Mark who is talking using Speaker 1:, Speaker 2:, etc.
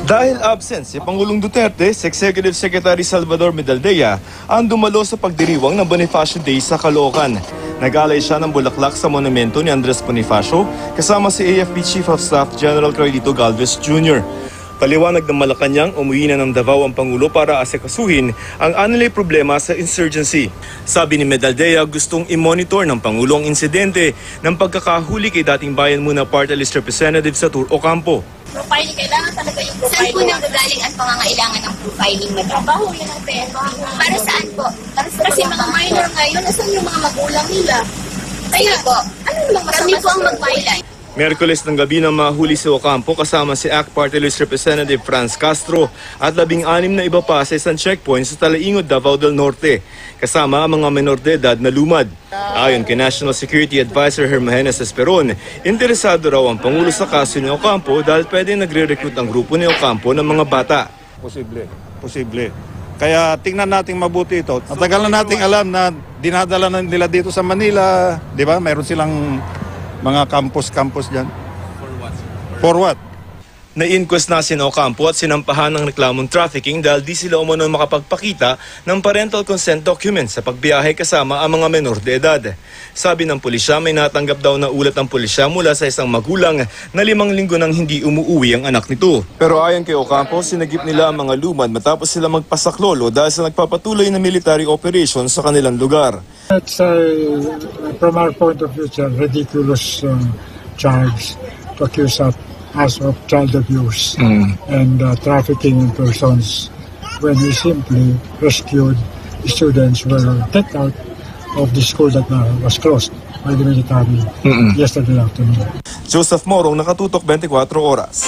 Speaker 1: Dahil absent si Pangulong Duterte, si Executive Secretary Salvador Medaldea ang dumalo sa pagdiriwang ng Bonifacio Day sa Caloocan. Nagalay siya ng bulaklak sa monumento ni Andres Bonifacio kasama si AFP Chief of Staff General Carlito Galvez Jr. Paliwanag ng Malacanang, umuwi na ng Davao ang Pangulo para asikasuhin ang anilay problema sa insurgency. Sabi ni Medaldea, gustong i-monitor ng Pangulo ang insidente ng pagkakahuli kay dating Bayan Muna Party List Representative sa Tur Ocampo.
Speaker 2: Profiling, kailangan talaga yung profiling. Saan po nanggagaling ang pangangailangan ng profiling, madam? Trabaho yan ang pera. Para saan po? Kasi mga minor ngayon, nasan yung mga magulang nila? Kaya po, ano namang masama? Kami po ang mag-violate.
Speaker 1: Miyerkules ng gabi nang mahuli si Ocampo kasama si ACT Party List Representative Franz Castro at 16 na iba pa sa isang checkpoint sa Talaingod, Davao del Norte, kasama ang mga menor de edad na lumad. Ayon kay National Security Advisor Hermahenes Esperon, interesado raw ang Pangulo sa kaso ni Ocampo dahil pwede nagre-recruit ang grupo ni Ocampo ng mga bata.
Speaker 3: Posible. Kaya tingnan natin mabuti ito. Matagal na nating alam na dinadala na nila dito sa Manila, di ba? Mayroon silang mga campus dyan. For what?
Speaker 1: Na-inquest na si Ocampo at sinampahan ng reklamong trafficking dahil di sila umano makapagpakita ng parental consent document sa pagbiyahe kasama ang mga menor de edad. Sabi ng pulisya, may natanggap daw na ulat ang pulisya mula sa isang magulang na 5 linggo nang hindi umuuwi ang anak nito. Pero ayon kay Ocampo, sinagip nila ang mga lumad matapos sila magpasaklolo dahil sa nagpapatuloy na military operation sa kanilang lugar.
Speaker 4: It's from our point of view, it's a ridiculous charge to accuse us of child abuse and trafficking in persons when we simply rescued students who were kicked out of the school that was closed by the military yesterday afternoon.
Speaker 1: Joseph Morong, Nakatutok 24 Oras.